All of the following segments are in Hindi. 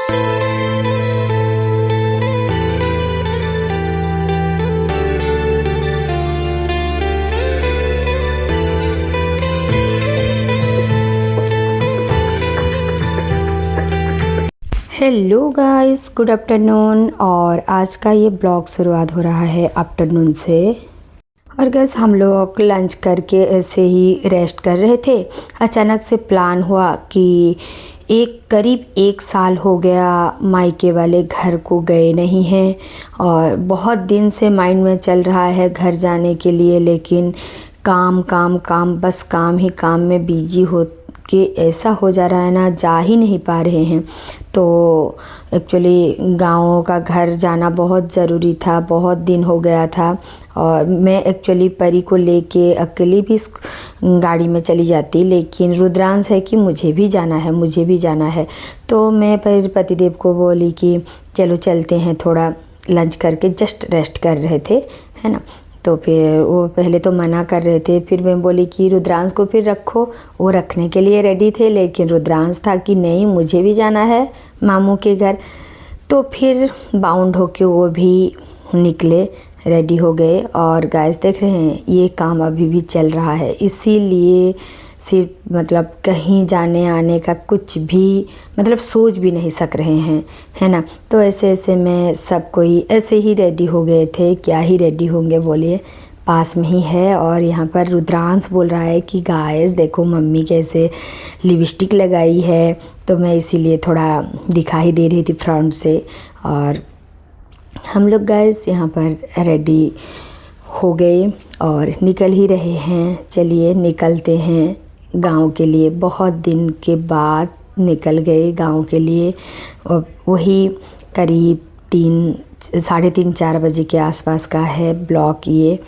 Hello guys, good afternoon. और आज का ये ब्लॉग शुरुआत हो रहा है आफ्टरनून से। और गाइस, हम लोग लंच करके ऐसे ही रेस्ट कर रहे थे। अचानक से प्लान हुआ कि करीब 1 साल हो गया मायके वाले घर को गए नहीं हैं, और बहुत दिन से माइंड में चल रहा है घर जाने के लिए, लेकिन काम काम काम, बस काम ही काम में बिजी हो कि ऐसा हो जा रहा है ना, जा ही नहीं पा रहे हैं। तो एक्चुअली गाँव का घर जाना बहुत ज़रूरी था, बहुत दिन हो गया था। और मैं एक्चुअली परी को लेके अकेली भी गाड़ी में चली जाती, लेकिन रुद्रांश है कि मुझे भी जाना है, मुझे भी जाना है। तो मैं फिर पतिदेव को बोली कि चलो चलते हैं, थोड़ा लंच करके जस्ट रेस्ट कर रहे थे, है ना। तो फिर वो पहले तो मना कर रहे थे, फिर मैं बोली कि रुद्रांश को फिर रखो। वो रखने के लिए रेडी थे, लेकिन रुद्रांश था कि नहीं, मुझे भी जाना है मामू के घर। तो फिर बाउंड होके वो भी निकले, रेडी हो गए। और गाइस देख रहे हैं, ये काम अभी भी चल रहा है, इसीलिए सिर्फ मतलब कहीं जाने आने का कुछ भी मतलब सोच भी नहीं सक रहे हैं, है ना। तो ऐसे ऐसे में सब कोई ऐसे ही रेडी हो गए थे। क्या ही रेडी होंगे, बोलिए, पास में ही है। और यहाँ पर रुद्रांश बोल रहा है कि गाइस देखो मम्मी कैसे लिपस्टिक लगाई है। तो मैं इसीलिए थोड़ा दिखा ही दे रही थी फ्रंट से। और हम लोग गाइस यहाँ पर रेडी हो गए और निकल ही रहे हैं। चलिए निकलते हैं गांव के लिए। बहुत दिन के बाद निकल गए गांव के लिए। वही करीब 3-3:30-4 बजे के आसपास का है ब्लॉक ये।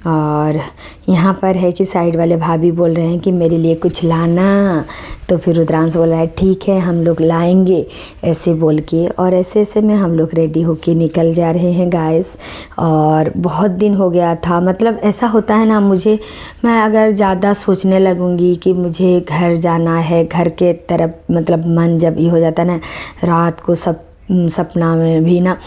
और यहाँ पर है कि साइड वाले भाभी बोल रहे हैं कि मेरे लिए कुछ लाना। तो फिर रुद्रांश बोल रहा है ठीक है हम लोग लाएंगे, ऐसे बोल के। और ऐसे ऐसे में हम लोग रेडी होके निकल जा रहे हैं गाइस। और बहुत दिन हो गया था, मतलब ऐसा होता है ना, मैं अगर ज़्यादा सोचने लगूंगी कि मुझे घर जाना है, घर के तरफ मतलब मन जब ये हो जाता है ना, रात को सपना में भी ना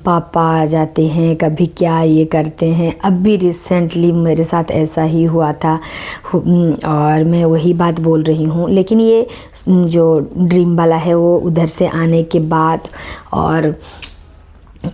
पापा आ जाते हैं, कभी क्या ये करते हैं। अब भी रिसेंटली मेरे साथ ऐसा ही हुआ था, और मैं वही बात बोल रही हूँ। लेकिन ये जो ड्रीम वाला है वो उधर से आने के बाद, और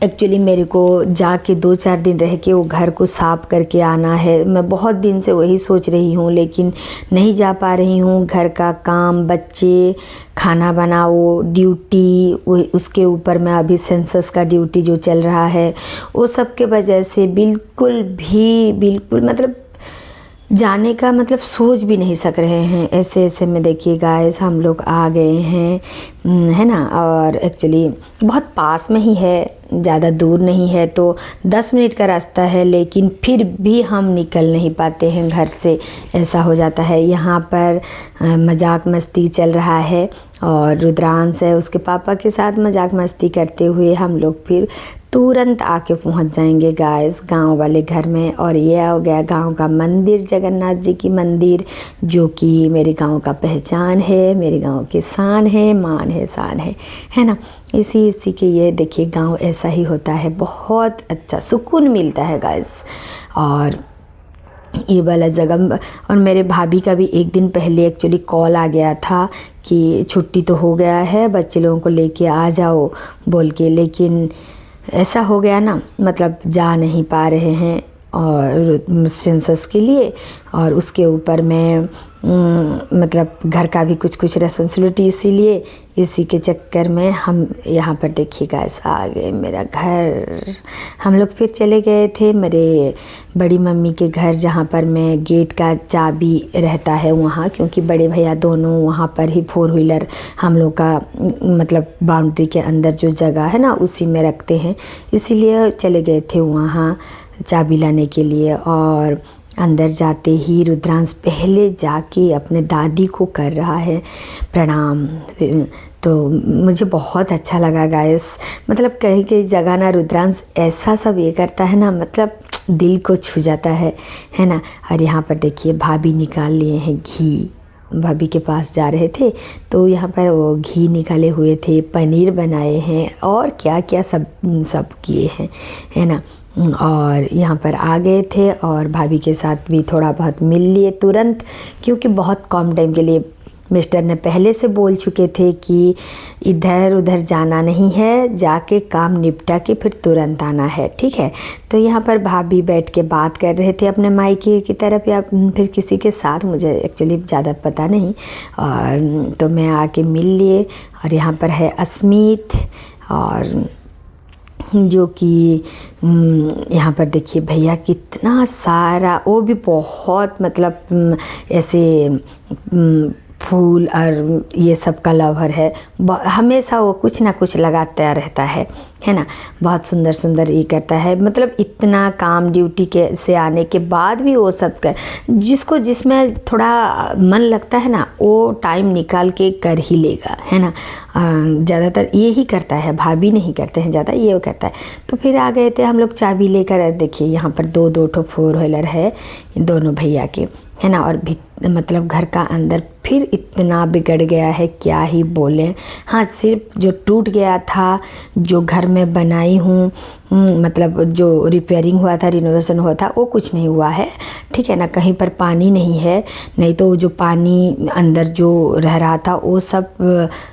एक्चुअली मेरे को जाके 2-4 दिन रह के वो घर को साफ़ करके आना है। मैं बहुत दिन से वही सोच रही हूँ, लेकिन नहीं जा पा रही हूँ। घर का काम, बच्चे, खाना बनाओ, ड्यूटी, उसके ऊपर मैं अभी सेंसस का ड्यूटी जो चल रहा है, वो सब के वजह से बिल्कुल मतलब जाने का मतलब सोच भी नहीं सक रहे हैं। ऐसे ऐसे में देखिए गाइस, हम लोग आ गए हैं, है ना। और एक्चुअली बहुत पास में ही है, ज़्यादा दूर नहीं है, तो 10 मिनट का रास्ता है, लेकिन फिर भी हम निकल नहीं पाते हैं घर से। ऐसा हो जाता है। यहाँ पर मजाक मस्ती चल रहा है, और रुद्रांश है उसके पापा के साथ मजाक मस्ती करते हुए हम लोग फिर तुरंत आके पहुंच जाएंगे गाइस गांव वाले घर में। और ये हो गया गांव का मंदिर, जगन्नाथ जी की मंदिर, जो कि मेरे गांव का पहचान है, मेरे गांव की शान है, मान है, शान है ना। इसी के ये देखिए, गांव ऐसा ही होता है, बहुत अच्छा सुकून मिलता है गाइस। और ये वाला जगह, और मेरे भाभी का भी एक दिन पहले एक्चुअली कॉल आ गया था कि छुट्टी तो हो गया है, बच्चे लोगों को लेके आ जाओ बोल के। लेकिन ऐसा हो गया ना, मतलब जा नहीं पा रहे हैं और सेंसस के लिए, और उसके ऊपर मैं मतलब घर का भी कुछ रेस्पॉन्सिबिलिटी, इसीलिए इसी के चक्कर में हम यहाँ पर देखिए गाइस आ गए मेरा घर। हम लोग फिर चले गए थे मेरे बड़ी मम्मी के घर, जहाँ पर मैं गेट का चाबी रहता है वहाँ, क्योंकि बड़े भैया दोनों वहाँ पर ही 4 व्हीलर हम लोग का मतलब बाउंड्री के अंदर जो जगह है ना उसी में रखते हैं, इसीलिए चले गए थे वहाँ चाबी लाने के लिए। और अंदर जाते ही रुद्रांश पहले जाके अपने दादी को कर रहा है प्रणाम। तो मुझे बहुत अच्छा लगा गाइस, मतलब कहीं कहीं जगह ना रुद्रांश ऐसा सब ये करता है ना, मतलब दिल को छू जाता है ना। और यहाँ पर देखिए भाभी निकाल लिए हैं घी, भाभी के पास जा रहे थे तो यहाँ पर वो घी निकाले हुए थे, पनीर बनाए हैं और क्या क्या सब किए हैं, है ना। और यहाँ पर आ गए थे और भाभी के साथ भी थोड़ा बहुत मिल लिए तुरंत, क्योंकि बहुत कम टाइम के लिए मिस्टर ने पहले से बोल चुके थे कि इधर उधर जाना नहीं है, जाके काम निपटा के फिर तुरंत आना है, ठीक है। तो यहाँ पर भाभी बैठ के बात कर रहे थे अपने मायके की तरफ या फिर किसी के साथ, मुझे एक्चुअली ज़्यादा पता नहीं। और तो मैं आके मिल लिए और यहाँ पर है अस्मित, और जो कि यहाँ पर देखिए भैया कितना सारा, वो भी बहुत मतलब ऐसे फूल और ये सब का लवर है, हमेशा वो कुछ ना कुछ लगाता रहता है ना। बहुत सुंदर सुंदर ये करता है, मतलब इतना काम ड्यूटी के से आने के बाद भी वो सब कर, जिसको जिसमें थोड़ा मन लगता है ना वो टाइम निकाल के कर ही लेगा, है ना। ज़्यादातर ये ही करता है, भाभी नहीं करते हैं ज़्यादा, ये करता है। तो फिर आ गए थे हम लोग चाबी लेकर, देखिए यहाँ पर दो ठो 4 व्हीलर है इन दोनों भैया के, है ना। और भी मतलब घर का अंदर फिर इतना बिगड़ गया है, क्या ही बोले। हाँ, सिर्फ जो टूट गया था, जो घर में बनाई हूँ, मतलब जो रिपेयरिंग हुआ था, रिनोवेशन हुआ था, वो कुछ नहीं हुआ है, ठीक है ना। कहीं पर पानी नहीं है, नहीं तो जो पानी अंदर जो रह रहा था वो सब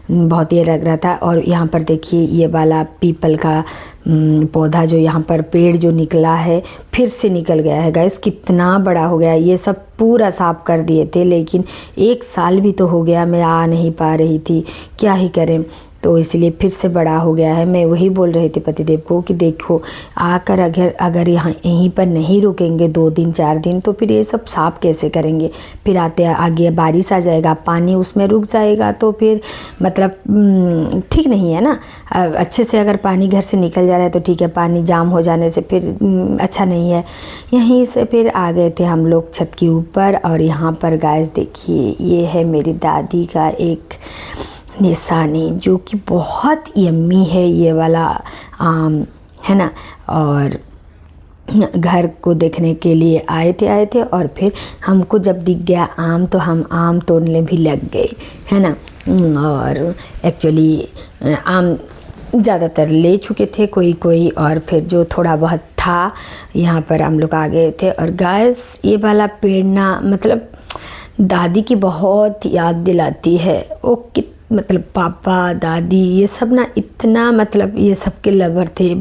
बहुत ही लग रहा था। और यहाँ पर देखिए ये वाला पीपल का पौधा, जो यहाँ पर पेड़ जो निकला है, फिर से निकल गया है गाइस, कितना बड़ा हो गया। ये सब पूरा साफ कर दिए थे, लेकिन 1 साल भी तो हो गया, मैं आ नहीं पा रही थी, क्या ही करें, तो इसलिए फिर से बड़ा हो गया है। मैं वही बोल रही थी पतिदेव को कि देखो आकर अगर यहाँ यहीं पर नहीं रुकेंगे 2 दिन 4 दिन तो फिर ये सब साफ कैसे करेंगे। फिर आते आगे बारिश आ जाएगा, पानी उसमें रुक जाएगा, तो फिर मतलब ठीक नहीं है ना। अच्छे से अगर पानी घर से निकल जा रहा है तो ठीक है, पानी जाम हो जाने से फिर अच्छा नहीं है। यहीं से फिर आ गए थे हम लोग छत के ऊपर, और यहाँ पर गाइस देखिए ये है मेरी दादी का एक निशानी, जो कि बहुत यम्मी है ये वाला आम, है ना। और घर को देखने के लिए आए थे और फिर हमको जब दिख गया आम तो हम आम तोड़ने भी लग गए, है ना। और एक्चुअली आम ज़्यादातर ले चुके थे कोई, और फिर जो थोड़ा बहुत था यहाँ पर हम लोग आ गए थे। और गाइस ये वाला पेड़ ना मतलब दादी की बहुत याद दिलाती है। वो मतलब पापा दादी ये सब ना इतना मतलब ये सब के लवर थे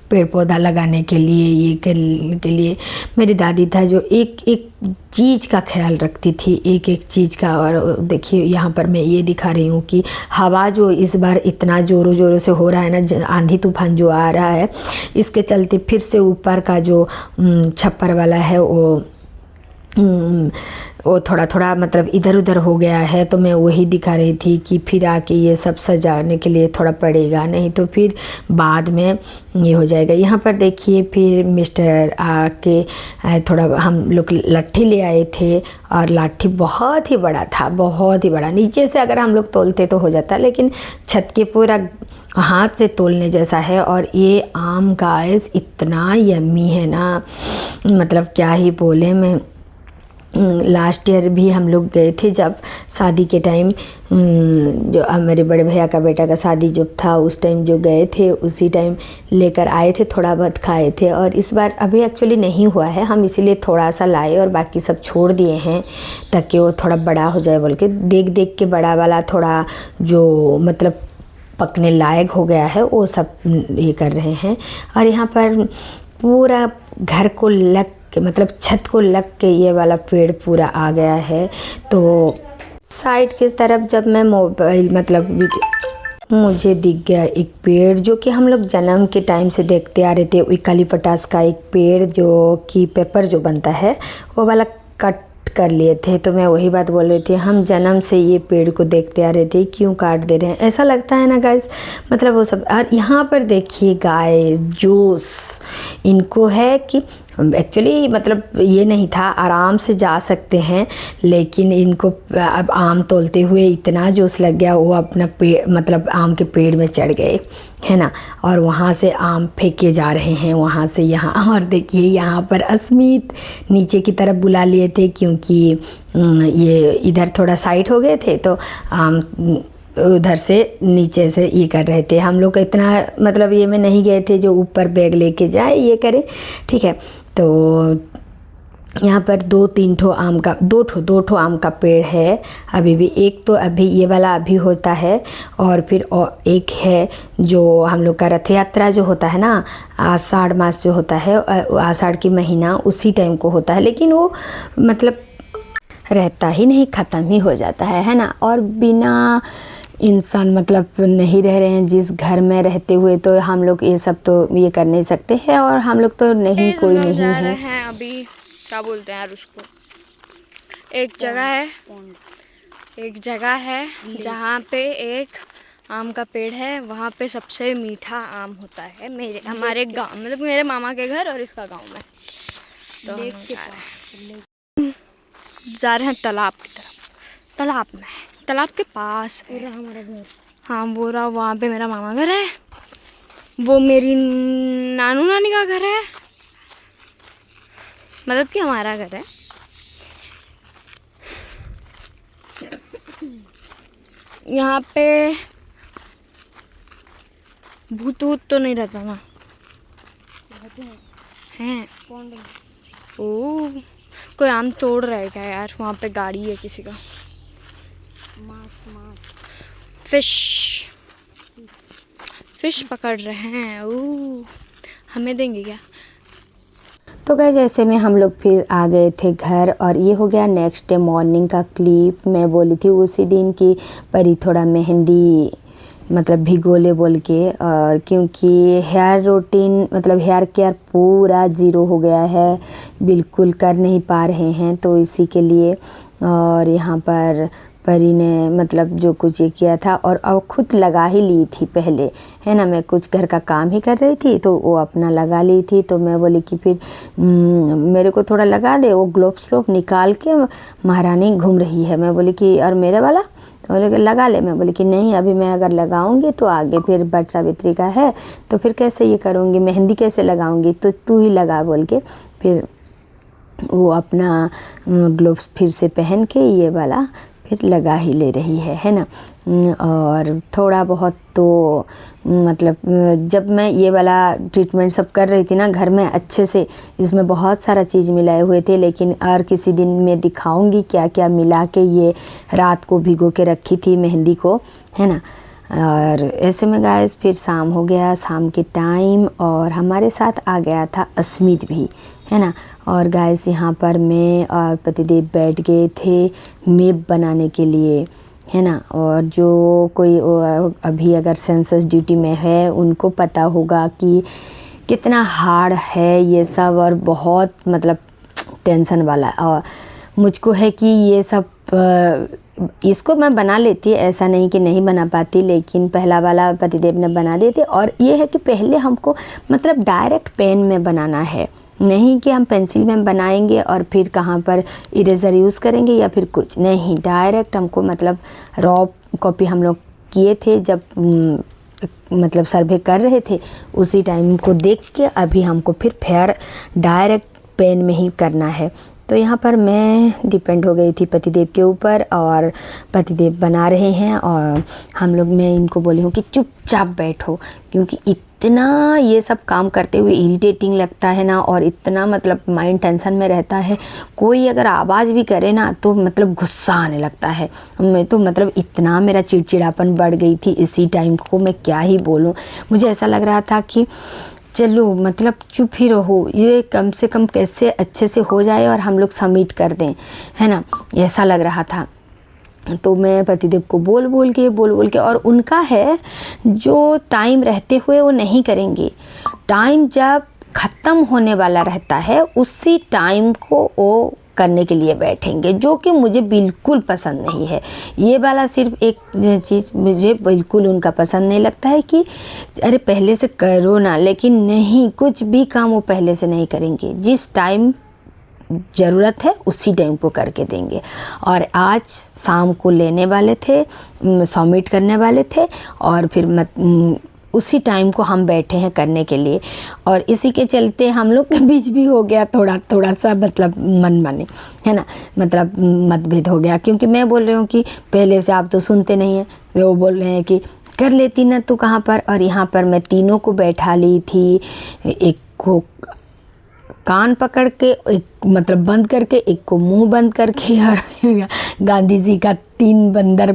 पेड़ पौधा लगाने के लिए, ये के लिए। मेरी दादी था जो एक एक चीज़ का ख्याल रखती थी, एक एक चीज़ का। और देखिए यहाँ पर मैं ये दिखा रही हूँ कि हवा जो इस बार इतना ज़ोरों से हो रहा है ना, आंधी तूफान जो आ रहा है, इसके चलते फिर से ऊपर का जो छप्पर वाला है वो थोड़ा मतलब इधर उधर हो गया है। तो मैं वही दिखा रही थी कि फिर आके ये सब सजाने के लिए थोड़ा पड़ेगा, नहीं तो फिर बाद में ये हो जाएगा। यहाँ पर देखिए फिर मिस्टर आके थोड़ा हम लोग लाठी ले आए थे, और लाठी बहुत ही बड़ा था, बहुत ही बड़ा। नीचे से अगर हम लोग तोलते तो हो जाता, लेकिन छत के पूरा हाथ से तोलने जैसा है। और ये आम गाइस इतना यम्मी है ना, मतलब क्या ही बोले। मैं लास्ट ईयर भी हम लोग गए थे जब शादी के टाइम, जो मेरे बड़े भैया का बेटा का शादी जो था उस टाइम जो गए थे, उसी टाइम लेकर आए थे, थोड़ा बहुत खाए थे। और इस बार अभी एक्चुअली नहीं हुआ है, हम इसीलिए थोड़ा सा लाए और बाकी सब छोड़ दिए हैं ताकि वो थोड़ा बड़ा हो जाए बोल के। देख के बड़ा वाला थोड़ा जो मतलब पकने लायक हो गया है वो सब ये कर रहे हैं। और यहाँ पर पूरा घर को लग के मतलब छत को लग के ये वाला पेड़ पूरा आ गया है। तो साइड की तरफ जब मैं मोबाइल मतलब मुझे दिख गया एक पेड़, जो कि हम लोग जन्म के टाइम से देखते आ रहे थे, यूकलिप्टस का एक पेड़ जो कि पेपर जो बनता है वो वाला कट कर लिए थे। तो मैं वही बात बोल रही थी, हम जन्म से ये पेड़ को देखते आ रहे थे, क्यों काट दे रहे हैं, ऐसा लगता है ना गाइस, मतलब वो सब। और यहाँ पर देखिए गाइस जूस इनको है कि एक्चुअली मतलब ये नहीं था, आराम से जा सकते हैं, लेकिन इनको अब आम तोलते हुए इतना जोश लग गया, वो अपना पेड़ मतलब आम के पेड़ में चढ़ गए, है ना। और वहाँ से आम फेंके जा रहे हैं, वहाँ से यहाँ। और देखिए यहाँ पर अस्मित नीचे की तरफ बुला लिए थे, क्योंकि ये इधर थोड़ा साइड हो गए थे, तो आम उधर से नीचे से ये कर रहे थे। हम लोग इतना मतलब ये में नहीं गए थे जो ऊपर बैग लेके जाए ये करे, ठीक है। तो यहाँ पर दो ठो आम का पेड़ है अभी भी। एक तो अभी ये वाला अभी होता है, और फिर एक है जो हम लोग का रथ यात्रा जो होता है ना, आषाढ़ मास जो होता है, आषाढ़ की महीना उसी टाइम को होता है, लेकिन वो मतलब रहता ही नहीं, ख़त्म ही हो जाता है ना। और बिना इंसान मतलब नहीं रह रहे हैं जिस घर में रहते हुए, तो हम लोग ये सब तो ये कर नहीं सकते हैं, और हम लोग तो नहीं, कोई नहीं है। अभी क्या बोलते हैं यार उसको, एक जगह है जहाँ पे एक आम का पेड़ है, वहाँ पे सबसे मीठा आम होता है हमारे गांव, मतलब मेरे मामा के घर और इसका गांव में। तो जा रहे हैं तालाब की तरफ, तालाब के पास है हमारा घर। हाँ वो रहा, वहाँ पे मेरा मामा घर है, वो मेरी नानू नानी का घर है, मतलब कि हमारा घर है। यहाँ पे भूत तो नहीं रहता ना? हैं ओ, कोई आम तोड़ रहा है क्या यार? वहाँ पे गाड़ी है किसी का। फिश पकड़ रहे हैं। ओ, हमें देंगे क्या? तो गाइस ऐसे में हम लोग फिर आ गए थे घर, और ये हो गया नेक्स्ट डे मॉर्निंग का क्लिप। मैं बोली थी उसी दिन की परी थोड़ा मेहंदी मतलब भिगोले बोल के, और क्योंकि हेयर रूटीन मतलब हेयर केयर पूरा ज़ीरो हो गया है, बिल्कुल कर नहीं पा रहे हैं, तो इसी के लिए। और यहाँ पर परी ने मतलब जो कुछ ये किया था, और अब खुद लगा ही ली थी पहले, है ना। मैं कुछ घर का काम ही कर रही थी, तो वो अपना लगा ली थी। तो मैं बोली कि फिर मेरे को थोड़ा लगा दे। वो ग्लोव्स निकाल के महारानी घूम रही है। मैं बोली कि और मेरे वाला, तो बोले कि लगा ले। मैं बोली कि नहीं, अभी मैं अगर लगाऊंगी तो आगे फिर वट सावित्री का है, तो फिर कैसे ये करूँगी, मेहंदी कैसे लगाऊंगी, तो तू ही लगा बोल के। फिर वो अपना ग्लोव्स फिर से पहन के ये वाला फिर लगा ही ले रही है ना। और थोड़ा बहुत तो मतलब जब मैं ये वाला ट्रीटमेंट सब कर रही थी ना घर में अच्छे से, इसमें बहुत सारा चीज़ मिलाए हुए थे, लेकिन और किसी दिन मैं दिखाऊंगी क्या क्या मिला के ये रात को भिगो के रखी थी मेहंदी को, है ना। और ऐसे में गाइस फिर शाम हो गया, शाम के टाइम, और हमारे साथ आ गया था अस्मित भी, है ना। और गाइस यहाँ पर मैं और पतिदेव बैठ गए थे मेप बनाने के लिए, है ना। और जो कोई अभी अगर सेंसस ड्यूटी में है उनको पता होगा कि कितना हार्ड है ये सब, और बहुत मतलब टेंशन वाला। और मुझको है कि ये सब इसको मैं बना लेती, ऐसा नहीं कि नहीं बना पाती, लेकिन पहला वाला पतिदेव ने बना दिए थे। और ये है कि पहले हमको मतलब डायरेक्ट पेन में बनाना है, नहीं कि हम पेंसिल में बनाएंगे और फिर कहाँ पर इरेज़र यूज़ करेंगे या फिर कुछ नहीं, डायरेक्ट हमको मतलब रॉ कॉपी हम लोग किए थे जब मतलब सर्वे कर रहे थे, उसी टाइम को देख के अभी हमको फिर फेयर डायरेक्ट पेन में ही करना है। तो यहाँ पर मैं डिपेंड हो गई थी पतिदेव के ऊपर, और पतिदेव बना रहे हैं, और हम लोग मैं इनको बोली हूँ कि चुपचाप बैठो, क्योंकि इतना ये सब काम करते हुए इरिटेटिंग लगता है ना, और इतना मतलब माइंड टेंशन में रहता है। कोई अगर आवाज़ भी करे ना तो मतलब गुस्सा आने लगता है। मैं तो मतलब इतना मेरा चिड़चिड़ापन बढ़ गई थी इसी टाइम को, मैं क्या ही बोलूँ। मुझे ऐसा लग रहा था कि चलो मतलब चुप ही रहो, ये कम से कम कैसे अच्छे से हो जाए और हम लोग सबमिट कर दें, है ना, ऐसा लग रहा था। तो मैं पतिदेव को बोल बोल के और उनका है जो टाइम रहते हुए वो नहीं करेंगे, टाइम जब ख़त्म होने वाला रहता है उसी टाइम को वो करने के लिए बैठेंगे, जो कि मुझे बिल्कुल पसंद नहीं है। ये वाला सिर्फ एक चीज़ मुझे बिल्कुल उनका पसंद नहीं लगता है कि अरे पहले से करो ना, लेकिन नहीं, कुछ भी काम वो पहले से नहीं करेंगे। जिस टाइम ज़रूरत है उसी टाइम को करके देंगे। और आज शाम को लेने वाले थे, सबमिट करने वाले थे, और फिर उसी टाइम को हम बैठे हैं करने के लिए। और इसी के चलते हम लोग के बीच भी हो गया थोड़ा सा मतलब मनमानी, है ना, मतलब मतभेद हो गया। क्योंकि मैं बोल रही हूँ कि पहले से आप तो सुनते नहीं हैं, वो बोल रहे हैं कि कर लेती ना तू कहाँ पर। और यहाँ पर मैं तीनों को बैठा ली थी, एक को कान पकड़ के, एक मतलब बंद करके, एक को मुंह बंद करके, और गांधी जी का 3 बंदर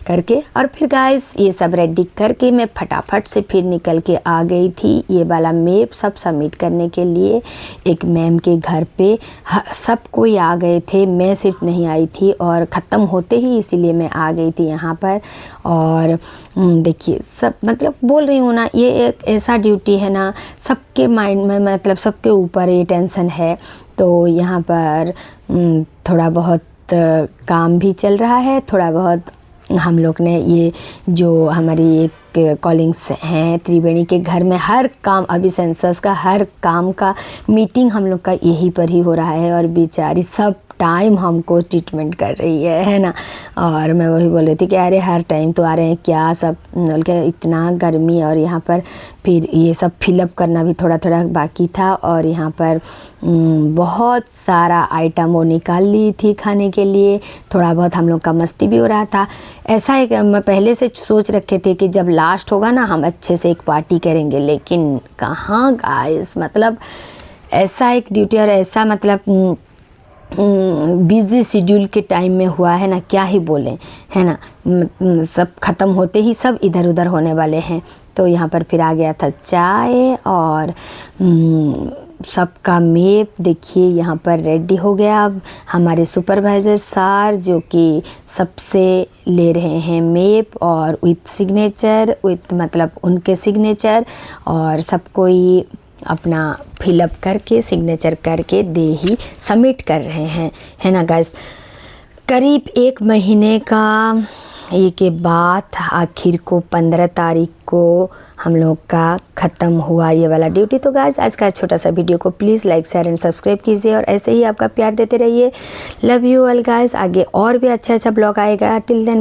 करके। और फिर गाइस ये सब रेडी करके मैं फटाफट से फिर निकल के आ गई थी ये वाला मैप सब सबमिट करने के लिए। एक मैम के घर पे सब कोई आ गए थे, मैं सिर्फ नहीं आई थी, और ख़त्म होते ही इसीलिए मैं आ गई थी यहाँ पर। और देखिए सब मतलब बोल रही हूँ ना, ये एक ऐसा ड्यूटी है ना, सबके माइंड में मतलब सबके ऊपर ये टेंशन है। तो यहाँ पर थोड़ा बहुत काम भी चल रहा है, थोड़ा बहुत हम लोग ने ये जो हमारी एक कॉलिंग्स हैं त्रिवेणी के घर में, हर काम अभी सेंसस का हर काम का मीटिंग हम लोग का यहीं पर ही हो रहा है। और बेचारी सब टाइम हमको ट्रीटमेंट कर रही है ना। और मैं वही बोल रही थी कि अरे हर टाइम तो आ रहे हैं क्या, सब बोल के इतना गर्मी। और यहाँ पर फिर ये सब फिलअप करना भी थोड़ा थोड़ा बाकी था। और यहाँ पर बहुत सारा आइटम वो निकाल ली थी खाने के लिए, थोड़ा बहुत हम लोग का मस्ती भी हो रहा था। ऐसा एक मैं पहले से सोच रखे थे कि जब लास्ट होगा ना हम अच्छे से एक पार्टी करेंगे, लेकिन कहाँ गाइस, मतलब ऐसा एक ड्यूटी और ऐसा मतलब बिज़ी शेड्यूल के टाइम में हुआ है ना, क्या ही बोलें, है ना। सब ख़त्म होते ही सब इधर उधर होने वाले हैं। तो यहाँ पर फिर आ गया था चाय, और सबका मैप देखिए यहाँ पर रेडी हो गया। अब हमारे सुपरवाइज़र सर जो कि सबसे ले रहे हैं मैप, और विथ सिग्नेचर, विथ मतलब उनके सिग्नेचर, और सब कोई अपना फिलअप करके सिग्नेचर करके दे ही सबमिट कर रहे हैं, है ना गाइस। करीब 1 महीने का ये के बाद आखिर को 15 तारीख को हम लोग का ख़त्म हुआ ये वाला ड्यूटी। तो गाइस आज का छोटा सा वीडियो को please like share and subscribe कीजिए, और ऐसे ही आपका प्यार देते रहिए। Love you all guys. आगे और भी अच्छा ब्लॉग आएगा। Till then